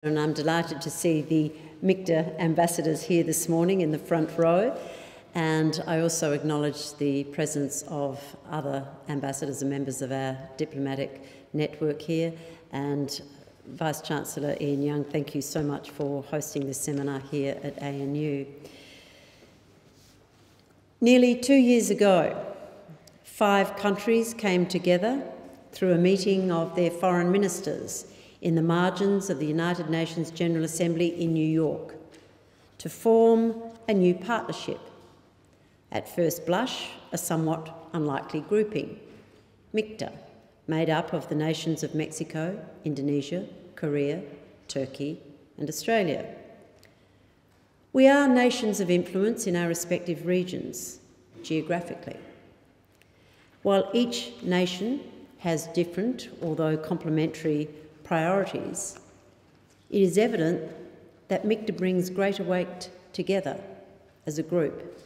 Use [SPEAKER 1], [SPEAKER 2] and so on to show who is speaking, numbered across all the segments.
[SPEAKER 1] And I'm delighted to see the MIKTA ambassadors here this morning in the front row. And I also acknowledge the presence of other ambassadors and members of our diplomatic network here. And Vice-Chancellor Ian Young, thank you so much for hosting this seminar here at ANU. Nearly 2 years ago, 5 countries came together through a meeting of their foreign ministers in the margins of the United Nations General Assembly in New York to form a new partnership. At first blush, a somewhat unlikely grouping, MIKTA, made up of the nations of Mexico, Indonesia, Korea, Turkey and Australia. We are nations of influence in our respective regions, geographically. While each nation has different, although complementary, priorities, it is evident that MIKTA brings greater weight together as a group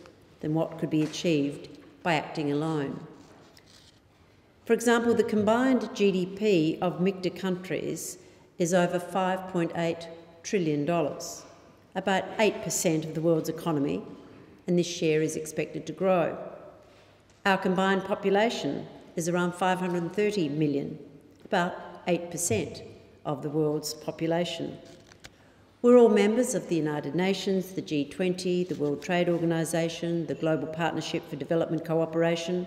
[SPEAKER 1] than what could be achieved by acting alone. For example, the combined GDP of MIKTA countries is over $5.8 trillion, about 8% of the world's economy, and this share is expected to grow. Our combined population is around 530 million, about 8% of the world's population. We're all members of the United Nations, the G20, the World Trade Organization, the Global Partnership for Development Cooperation.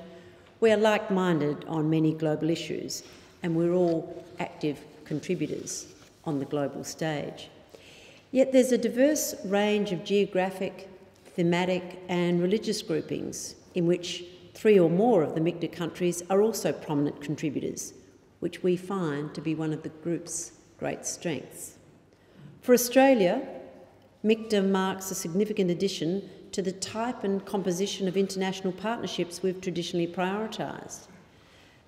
[SPEAKER 1] We are like-minded on many global issues, and we're all active contributors on the global stage. Yet there's a diverse range of geographic, thematic and religious groupings in which 3 or more of the MIKTA countries are also prominent contributors, which we find to be one of the group's great strengths. For Australia, MIKTA marks a significant addition to the type and composition of international partnerships we've traditionally prioritised.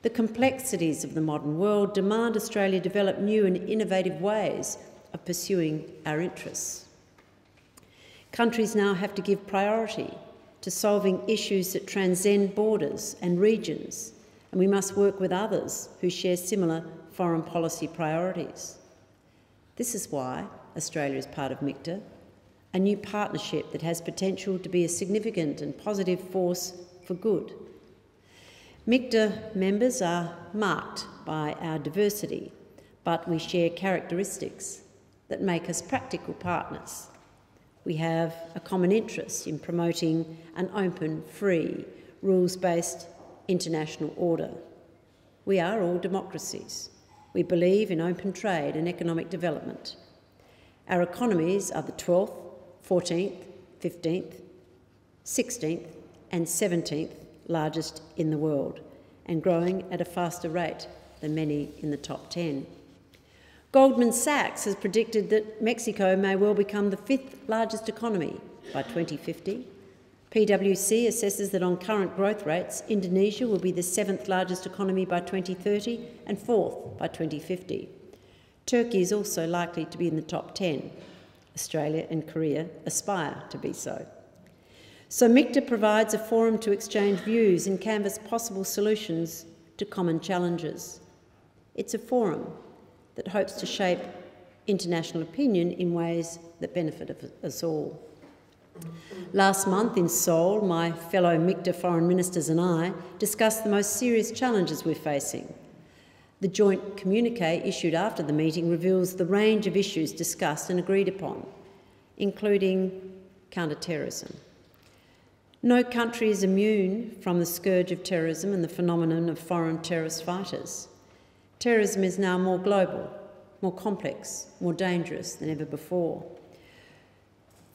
[SPEAKER 1] The complexities of the modern world demand Australia develop new and innovative ways of pursuing our interests. Countries now have to give priority to solving issues that transcend borders and regions, and we must work with others who share similar foreign policy priorities. This is why Australia is part of MIKTA, a new partnership that has potential to be a significant and positive force for good. MIKTA members are marked by our diversity, but we share characteristics that make us practical partners. We have a common interest in promoting an open, free, rules-based international order. We are all democracies. We believe in open trade and economic development. Our economies are the 12th, 14th, 15th, 16th and 17th largest in the world, and growing at a faster rate than many in the top 10. Goldman Sachs has predicted that Mexico may well become the 5th largest economy by 2050. PwC assesses that on current growth rates, Indonesia will be the 7th largest economy by 2030 and 4th by 2050. Turkey is also likely to be in the top 10. Australia and Korea aspire to be so. So MIKTA provides a forum to exchange views and canvass possible solutions to common challenges. It's a forum that hopes to shape international opinion in ways that benefit us all. Last month in Seoul, my fellow MIKTA foreign ministers and I discussed the most serious challenges we're facing. The joint communiqué issued after the meeting reveals the range of issues discussed and agreed upon, including counter-terrorism. No country is immune from the scourge of terrorism and the phenomenon of foreign terrorist fighters. Terrorism is now more global, more complex, more dangerous than ever before.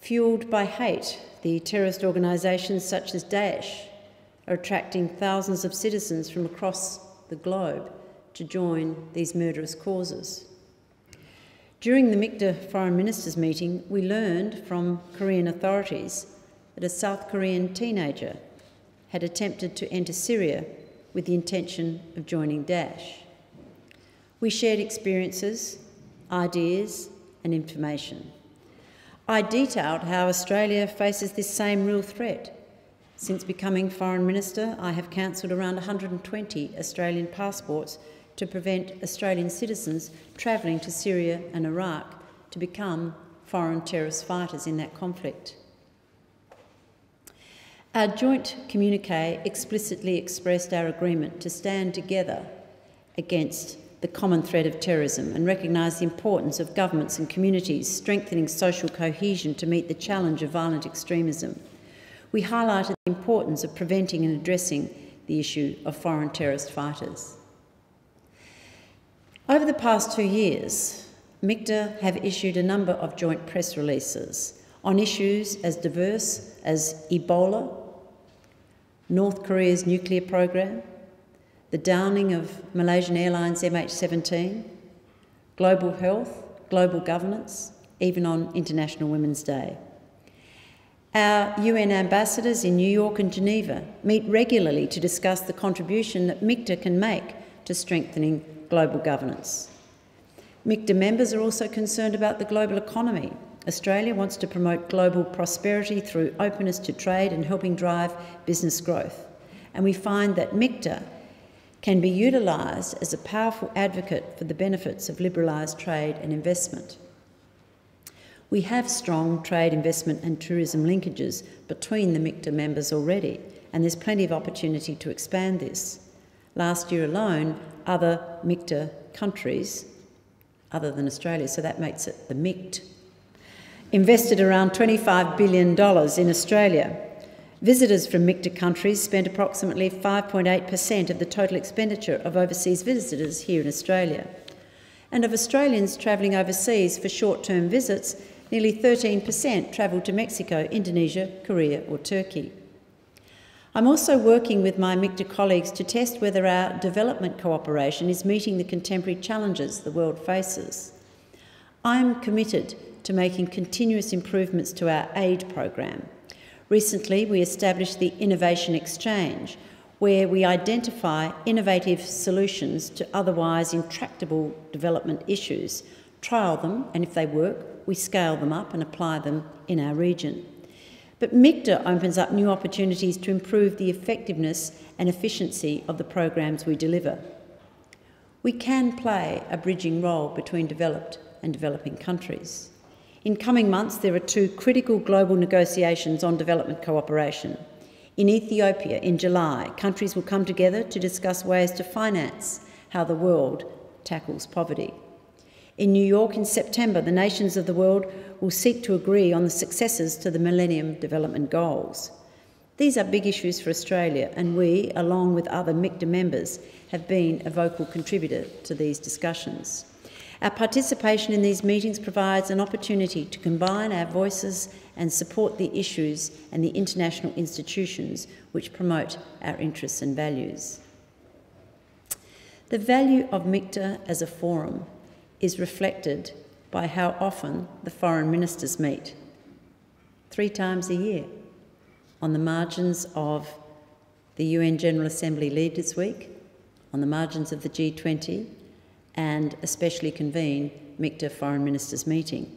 [SPEAKER 1] Fuelled by hate, the terrorist organisations such as Daesh are attracting thousands of citizens from across the globe to join these murderous causes. During the MIKTA Foreign Ministers meeting, we learned from Korean authorities that a South Korean teenager had attempted to enter Syria with the intention of joining Daesh. We shared experiences, ideas and information. I detailed how Australia faces this same real threat. Since becoming Foreign Minister, I have cancelled around 120 Australian passports to prevent Australian citizens travelling to Syria and Iraq to become foreign terrorist fighters in that conflict. Our joint communique explicitly expressed our agreement to stand together against the common threat of terrorism and recognise the importance of governments and communities strengthening social cohesion to meet the challenge of violent extremism. We highlighted the importance of preventing and addressing the issue of foreign terrorist fighters. Over the past 2 years, MIKTA have issued a number of joint press releases on issues as diverse as Ebola, North Korea's nuclear program, the downing of Malaysian Airlines MH17, global health, global governance, even on International Women's Day. Our UN ambassadors in New York and Geneva meet regularly to discuss the contribution that MIKTA can make to strengthening global governance. MIKTA members are also concerned about the global economy. Australia wants to promote global prosperity through openness to trade and helping drive business growth. And we find that MIKTA can be utilised as a powerful advocate for the benefits of liberalised trade and investment. We have strong trade, investment and tourism linkages between the MIKTA members already, and there's plenty of opportunity to expand this. Last year alone, other MIKTA countries, other than Australia, so that makes it the MIKT, invested around $25 billion in Australia. Visitors from MIKTA countries spent approximately 5.8% of the total expenditure of overseas visitors here in Australia. And of Australians travelling overseas for short-term visits, nearly 13% travelled to Mexico, Indonesia, Korea or Turkey. I'm also working with my MIKTA colleagues to test whether our development cooperation is meeting the contemporary challenges the world faces. I'm committed to making continuous improvements to our aid program. Recently, we established the Innovation Exchange, where we identify innovative solutions to otherwise intractable development issues, trial them, and if they work, we scale them up and apply them in our region. But MIKTA opens up new opportunities to improve the effectiveness and efficiency of the programs we deliver. We can play a bridging role between developed and developing countries. In coming months, there are 2 critical global negotiations on development cooperation. In Ethiopia, in July, countries will come together to discuss ways to finance how the world tackles poverty. In New York in September, the nations of the world will seek to agree on the successors to the Millennium Development Goals. These are big issues for Australia, and we, along with other MIKTA members, have been a vocal contributor to these discussions. Our participation in these meetings provides an opportunity to combine our voices and support the issues and the international institutions which promote our interests and values. The value of MIKTA as a forum is reflected by how often the foreign ministers meet. 3 times a year on the margins of the UN General Assembly Leaders Week, on the margins of the G20, and a specially convened MIKTA Foreign Ministers meeting.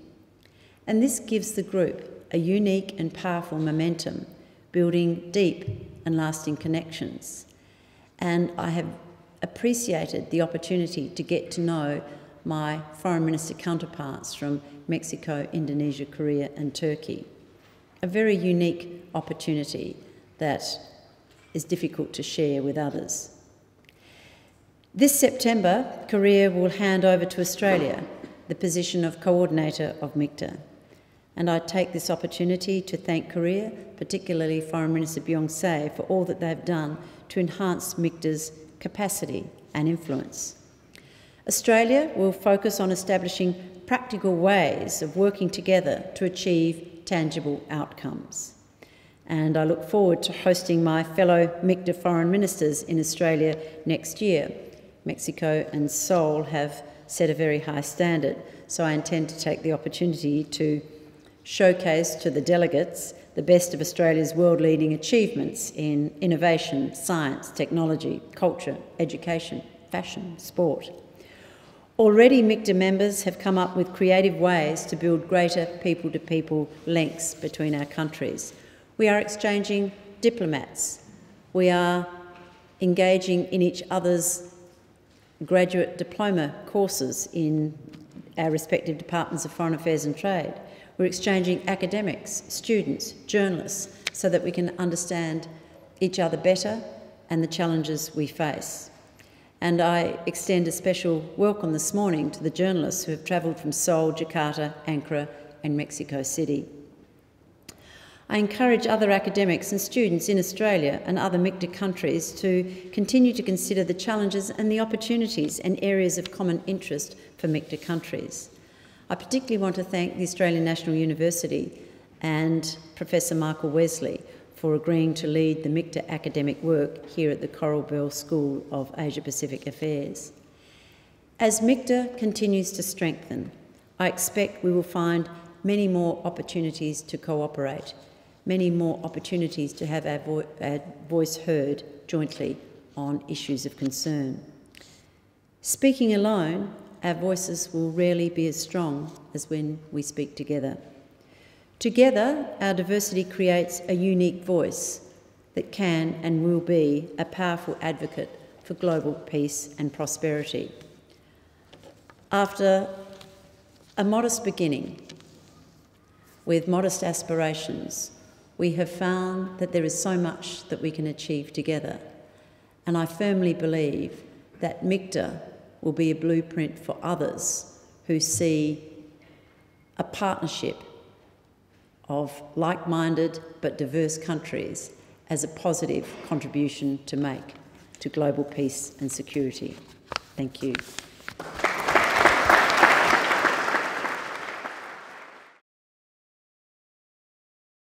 [SPEAKER 1] And this gives the group a unique and powerful momentum, building deep and lasting connections. And I have appreciated the opportunity to get to know my foreign minister counterparts from Mexico, Indonesia, Korea and Turkey. A very unique opportunity that is difficult to share with others. This September, Korea will hand over to Australia the position of coordinator of MIKTA. And I take this opportunity to thank Korea, particularly Foreign Minister Byung-se, for all that they've done to enhance MIKTA's capacity and influence. Australia will focus on establishing practical ways of working together to achieve tangible outcomes. And I look forward to hosting my fellow MIKTA foreign ministers in Australia next year. Mexico and Seoul have set a very high standard, so I intend to take the opportunity to showcase to the delegates the best of Australia's world-leading achievements in innovation, science, technology, culture, education, fashion, sport. Already MIKTA members have come up with creative ways to build greater people-to-people links between our countries. We are exchanging diplomats. We are engaging in each other's graduate diploma courses in our respective departments of Foreign Affairs and Trade. We're exchanging academics, students, journalists, so that we can understand each other better and the challenges we face. And I extend a special welcome this morning to the journalists who have travelled from Seoul, Jakarta, Ankara and Mexico City. I encourage other academics and students in Australia and other MIKTA countries to continue to consider the challenges and the opportunities and areas of common interest for MIKTA countries. I particularly want to thank the Australian National University and Professor Michael Wesley for agreeing to lead the MIKTA academic work here at the Coral Bell School of Asia-Pacific Affairs. As MIKTA continues to strengthen, I expect we will find many more opportunities to cooperate, many more opportunities to have our voice heard jointly on issues of concern. Speaking alone, our voices will rarely be as strong as when we speak together. Together, our diversity creates a unique voice that can and will be a powerful advocate for global peace and prosperity. After a modest beginning, with modest aspirations, we have found that there is so much that we can achieve together. And I firmly believe that MIKTA will be a blueprint for others who see a partnership of like-minded but diverse countries as a positive contribution to make to global peace and security. Thank you.